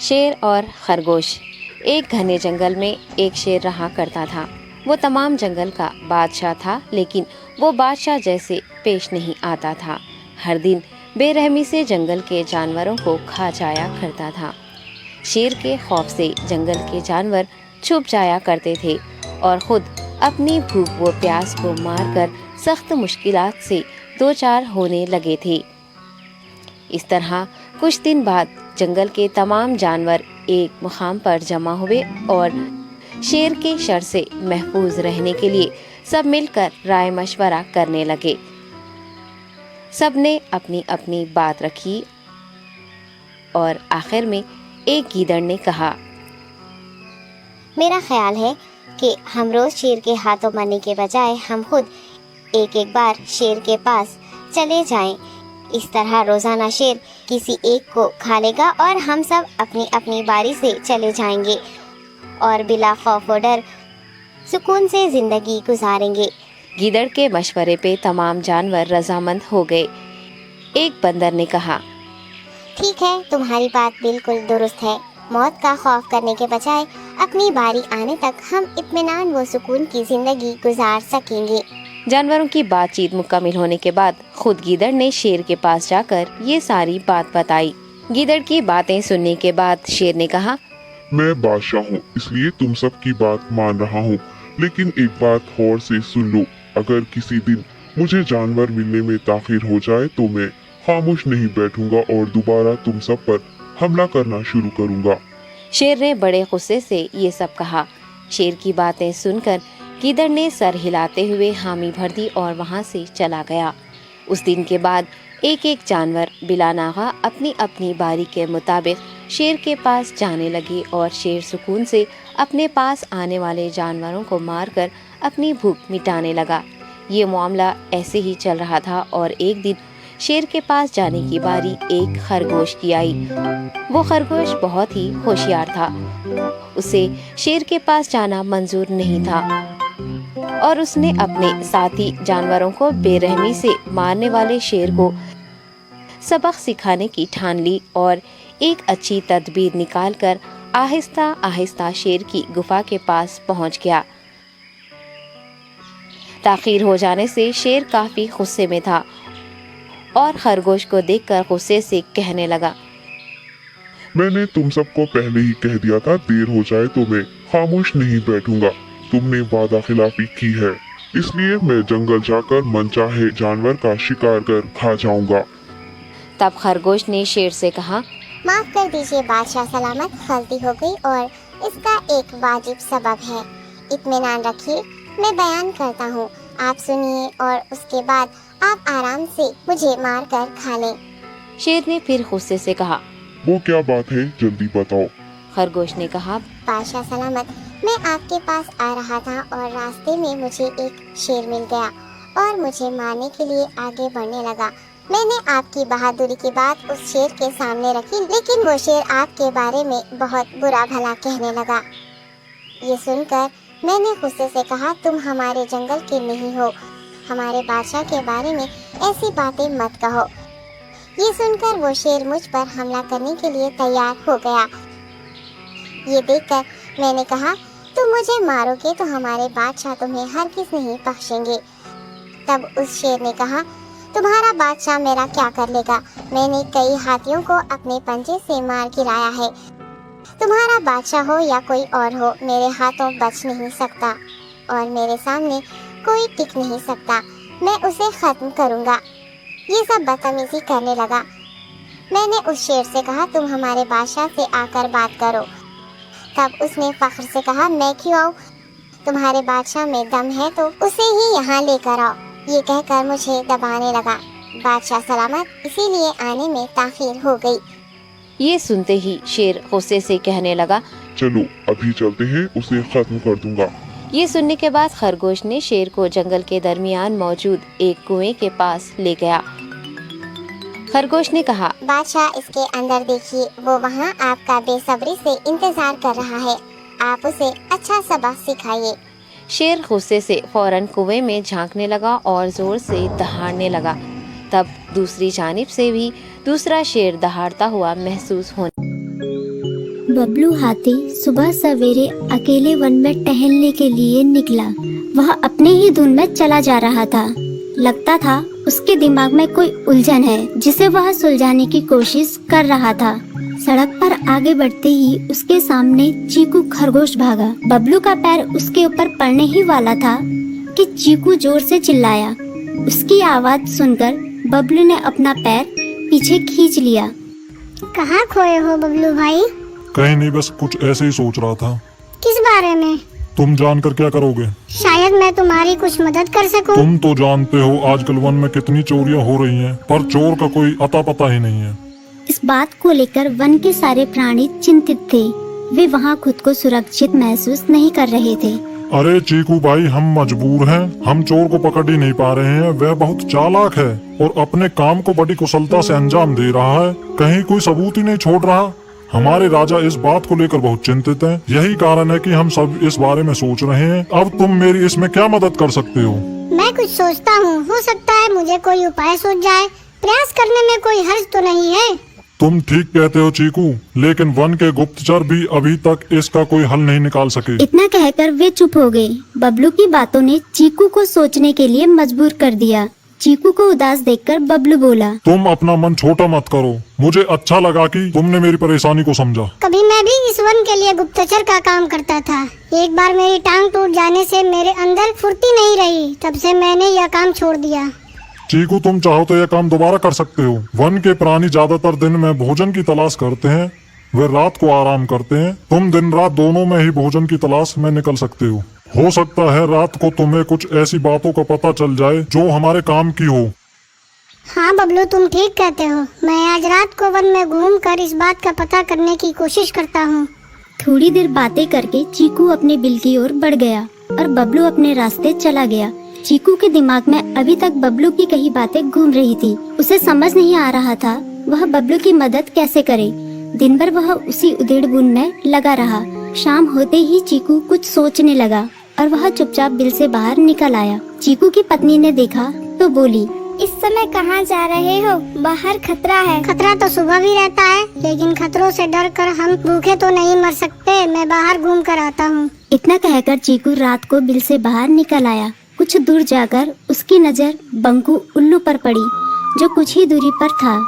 शेर और खरगोश। एक घने जंगल में एक शेर रहा करता था। वो तमाम जंगल का बादशाह था, लेकिन वो बादशाह जैसे पेश नहीं आता था। हर दिन बेरहमी से जंगल के जानवरों को खा जाया करता था। शेर के खौफ से जंगल के जानवर छुप जाया करते थे और खुद अपनी भूख व प्यास को मारकर सख्त मुश्किलात से दो चार होने लगे थे। इस तरह कुछ दिन बाद जंगल के तमाम जानवर एक मुकाम पर जमा हुए और शेर के शर से महफूज रहने के लिए सब मिलकर राय मशवरा करने लगे। सबने अपनी अपनी बात रखी और आखिर में एक गीदड़ ने कहा, मेरा ख्याल है कि हम रोज शेर के हाथों मरने के बजाय हम खुद एक एक बार शेर के पास चले जाएं। इस तरह रोजाना शेर किसी एक को खा लेगा और हम सब अपनी अपनी बारी से चले जाएंगे और बिला खौफ व डर सुकून से जिंदगी गुजारेंगे। गीदड़ के मशवरे पे तमाम जानवर रजामंद हो गए। एक बंदर ने कहा, ठीक है, तुम्हारी बात बिल्कुल दुरुस्त है। मौत का खौफ करने के बजाय अपनी बारी आने तक हम इत्मीनान व सुकून की जिंदगी गुजार सकेंगे। जानवरों की बातचीत मुकम्मल होने के बाद खुद गीदड़ ने शेर के पास जाकर ये सारी बात बताई। गीदड़ की बातें सुनने के बाद शेर ने कहा, मैं बादशाह हूँ, इसलिए तुम सब की बात मान रहा हूँ, लेकिन एक बात गौर से सुन लो। अगर किसी दिन मुझे जानवर मिलने में ताखिर हो जाए तो मैं खामोश नहीं बैठूंगा और दोबारा तुम सब पर हमला करना शुरू करूंगा। शेर ने बड़े गुस्से से ये सब कहा। शेर की बातें सुनकर गीदड़ ने सर हिलाते हुए हामी भर दी और वहाँ से चला गया। उस दिन के बाद एक एक जानवर बिला नागा अपनी अपनी बारी के मुताबिक शेर के पास जाने लगे और शेर सुकून से अपने पास आने वाले जानवरों को मारकर अपनी भूख मिटाने लगा। ये मामला ऐसे ही चल रहा था और एक दिन शेर के पास जाने की बारी एक खरगोश की आई। वो खरगोश बहुत ही होशियार था। उसे शेर के पास जाना मंजूर नहीं था और उसने अपने साथी जानवरों को बेरहमी से मारने वाले शेर को सबक सिखाने की ठान ली और एक अच्छी तदबीर निकालकर आहिस्ता आहिस्ता शेर की गुफा के पास पहुंच गया। ताखीर हो जाने से शेर काफी गुस्से में था और खरगोश को देखकर गुस्से से कहने लगा, मैंने तुम सबको पहले ही कह दिया था, देर हो जाए तो मैं खामोश नहीं बैठूंगा। तुमने वादा खिलाफी की है, इसलिए मैं जंगल जाकर मनचाहे जानवर का शिकार कर खा जाऊंगा। तब खरगोश ने शेर से कहा, माफ कर दीजिए बादशाह सलामत, गलती हो गई और इसका एक वाजिब सबब है। इत्मीनान रखिए, मैं बयान करता हूँ, आप सुनिए और उसके बाद आप आराम से मुझे मार कर खा लें। शेर ने फिर गुस्से से कहा, वो क्या बात है, जल्दी बताओ। खरगोश ने कहा, बादशाह सलामत, मैं आपके पास आ रहा था और रास्ते में मुझे एक शेर मिल गया और मुझे मारने के लिए आगे बढ़ने लगा। मैंने आपकी बहादुरी की बात उस शेर के सामने रखी, लेकिन वो शेर आपके बारे में बहुत बुरा भला कहने लगा। ये सुनकर मैंने गुस्से से कहा, तुम हमारे जंगल के नहीं हो, हमारे बादशाह के बारे में ऐसी बातें मत कहो। ये सुनकर वो शेर मुझ पर हमला करने के लिए तैयार हो गया। ये देखकर मैंने कहा, तुम मुझे मारोगे तो हमारे बादशाह तुम्हें हरगिज़ नहीं बख्शेंगे। तब उस शेर ने कहा, तुम्हारा बादशाह मेरा क्या कर लेगा? मैंने कई हाथियों को अपने पंजे से मार गिराया है। तुम्हारा बादशाह हो या कोई और हो, मेरे हाथों बच नहीं सकता और मेरे सामने कोई टिक नहीं सकता। मैं उसे खत्म करूँगा। ये सब बदतमीजी करने लगा। मैंने उस शेर से कहा, तुम हमारे बादशाह से आकर बात करो। तब उसने फख्र से कहा, मैं क्यों आऊँ? तुम्हारे बादशाह में दम है तो उसे ही यहाँ लेकर आओ। ये कहकर मुझे दबाने लगा। बादशाह सलामत, इसीलिए आने में ताखीर हो गई। ये सुनते ही शेर गुस्से से कहने लगा, चलो अभी चलते हैं, उसे खत्म कर दूंगा। ये सुनने के बाद खरगोश ने शेर को जंगल के दरमियान मौजूद एक कुएं के पास ले गया। खरगोश ने कहा, बादशाह, इसके अंदर देखिए, वो वहाँ आपका बेसब्री से इंतजार कर रहा है। आप उसे अच्छा सबक सिखाइए। शेर गुस्से से फौरन कुएं में झांकने लगा और जोर से दहाड़ने लगा। तब दूसरी जानिब से भी दूसरा शेर दहाड़ता हुआ महसूस होने बबलू हाथी सुबह सवेरे अकेले वन में टहलने के लिए निकला। वह अपने ही धुन में चला जा रहा था। लगता था उसके दिमाग में कोई उलझन है जिसे वह सुलझाने की कोशिश कर रहा था। सड़क पर आगे बढ़ते ही उसके सामने चीकू खरगोश भागा। बबलू का पैर उसके ऊपर पड़ने ही वाला था कि चीकू जोर से चिल्लाया। उसकी आवाज सुनकर बबलू ने अपना पैर पीछे खींच लिया। कहाँ खोए हो बबलू भाई? कहीं नहीं, बस कुछ ऐसे ही सोच रहा था। किस बारे में? तुम जानकर क्या करोगे? शायद मैं तुम्हारी कुछ मदद कर सकूं। तुम तो जानते हो आजकल वन में कितनी चोरियां हो रही हैं, पर चोर का कोई अता पता ही नहीं है। इस बात को लेकर वन के सारे प्राणी चिंतित थे। वे वहाँ खुद को सुरक्षित महसूस नहीं कर रहे थे। अरे चीकू भाई, हम मजबूर हैं। हम चोर को पकड़ ही नहीं पा रहे हैं। वह बहुत चालाक है और अपने काम को बड़ी कुशलता से अंजाम दे रहा है। कहीं कोई सबूत ही नहीं छोड़ रहा। हमारे राजा इस बात को लेकर बहुत चिंतित हैं। यही कारण है कि हम सब इस बारे में सोच रहे हैं। अब तुम मेरी इसमें क्या मदद कर सकते हो? मैं कुछ सोचता हूँ, हो सकता है मुझे कोई उपाय सूझ जाए। प्रयास करने में कोई हर्ज तो नहीं है। तुम ठीक कहते हो चीकू, लेकिन वन के गुप्तचर भी अभी तक इसका कोई हल नहीं निकाल सके। इतना कहकर वे चुप हो गए। बबलू की बातों ने चीकू को सोचने के लिए मजबूर कर दिया। चीकू को उदास देखकर बबलू बोला, तुम अपना मन छोटा मत करो। मुझे अच्छा लगा कि तुमने मेरी परेशानी को समझा। कभी मैं भी इस वन के लिए गुप्तचर का काम करता था। एक बार मेरी टांग टूट जाने से मेरे अंदर फुर्ती नहीं रही। तब से मैंने यह काम छोड़ दिया। चीकू, तुम चाहो तो यह काम दोबारा कर सकते हो। वन के प्राणी ज्यादातर दिन में भोजन की तलाश करते हैं, वे रात को आराम करते हैं। तुम दिन रात दोनों में ही भोजन की तलाश में निकल सकते हो सकता है रात को तुम्हें कुछ ऐसी बातों का पता चल जाए जो हमारे काम की हो। हाँ बबलू, तुम ठीक कहते हो। मैं आज रात को वन में घूमकर इस बात का पता करने की कोशिश करता हूँ। थोड़ी देर बातें करके चीकू अपने बिल की ओर बढ़ गया और बबलू अपने रास्ते चला गया। चीकू के दिमाग में अभी तक बबलू की कई बातें घूम रही थी। उसे समझ नहीं आ रहा था वह बबलू की मदद कैसे करे। दिन भर वह उसी उधेड़-बुन में लगा रहा। शाम होते ही चीकू कुछ सोचने लगा और वह चुपचाप बिल से बाहर निकल आया। चीकू की पत्नी ने देखा तो बोली, इस समय कहाँ जा रहे हो? बाहर खतरा है। खतरा तो सुबह भी रहता है, लेकिन खतरों से डरकर हम भूखे तो नहीं मर सकते। मैं बाहर घूम कर आता हूँ। इतना कहकर चीकू रात को बिल से बाहर निकल आया। कुछ दूर जाकर उसकी नजर बंकू उल्लू पर पड़ी, जो कुछ ही दूरी पर था।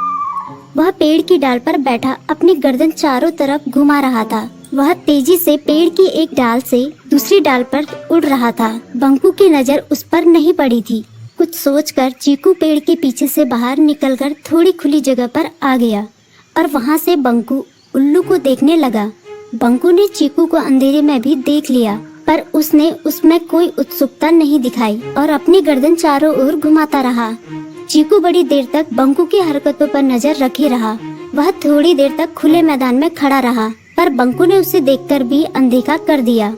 वह पेड़ की डाल पर बैठा अपनी गर्दन चारों तरफ घुमा रहा था। वह तेजी से पेड़ की एक डाल से दूसरी डाल पर उड़ रहा था। बंकू की नजर उस पर नहीं पड़ी थी। कुछ सोचकर चीकू पेड़ के पीछे से बाहर निकलकर थोड़ी खुली जगह पर आ गया और वहां से बंकू उल्लू को देखने लगा। बंकू ने चीकू को अंधेरे में भी देख लिया, पर उसने उसमें कोई उत्सुकता नहीं दिखाई और अपनी गर्दन चारों ओर घुमाता रहा। चीकू बड़ी देर तक बंकू की हरकतों पर नजर रखे रहा। वह थोड़ी देर तक खुले मैदान में खड़ा रहा, पर बंकू ने उसे देखकर भी अनदेखा कर दिया।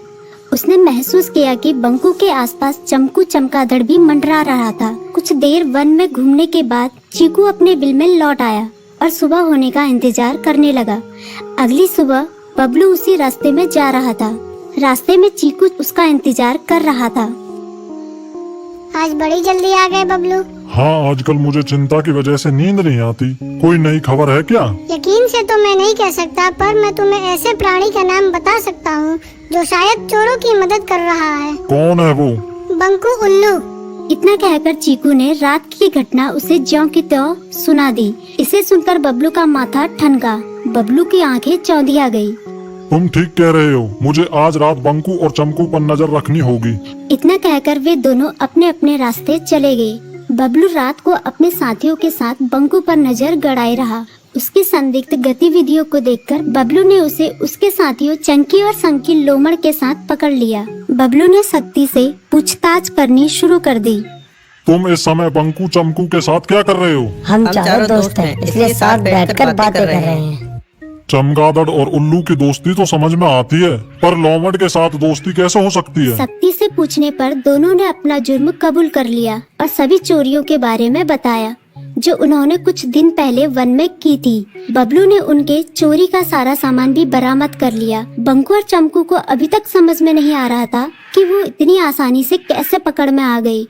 उसने महसूस किया कि बंकू के आसपास चमकू चमगादड़ भी मंडरा रहा था। कुछ देर वन में घूमने के बाद चीकू अपने बिल में लौट आया और सुबह होने का इंतजार करने लगा। अगली सुबह बबलू उसी रास्ते में जा रहा था। रास्ते में चीकू उसका इंतजार कर रहा था। आज बड़ी जल्दी आ गए बबलू। हाँ, आजकल मुझे चिंता की वजह से नींद नहीं आती। कोई नई खबर है क्या? यकीन से तो मैं नहीं कह सकता, पर मैं तुम्हें ऐसे प्राणी का नाम बता सकता हूँ जो शायद चोरों की मदद कर रहा है। कौन है वो? बंकू उल्लू। इतना कहकर चीकू ने रात की घटना उसे ज्यों की त्यों सुना दी। इसे सुनकर बबलू का माथा ठनका। बबलू की आंखें चौंधिया गई। तुम ठीक कह रहे हो। मुझे आज रात बंकू और चमकू पर नजर रखनी होगी। इतना कहकर वे दोनों अपने अपने रास्ते चले गए। बबलू रात को अपने साथियों के साथ बंकू पर नजर गड़ाए रहा। उसकी संदिग्ध गतिविधियों को देखकर बबलू ने उसे उसके साथियों चंकी और संकी लोमड़ के साथ पकड़ लिया। बबलू ने सख्ती से पूछताछ करनी शुरू कर दी। तुम इस समय बंकू चमकू के साथ क्या कर रहे हो? हम चारों दोस्त हैं, इसलिए साथ बैठकर बातें कर रहे हैं। चमगादड़ और उल्लू की दोस्ती तो समझ में आती है, पर लोमड़ के साथ दोस्ती कैसे हो सकती है? सख्ती से पूछने पर दोनों ने अपना जुर्म कबूल कर लिया और सभी चोरियों के बारे में बताया जो उन्होंने कुछ दिन पहले वन में की थी। बबलू ने उनके चोरी का सारा सामान भी बरामद कर लिया। बंकू और चमकू को अभी तक समझ में नहीं आ रहा था कि वो इतनी आसानी से कैसे पकड़ में आ गए।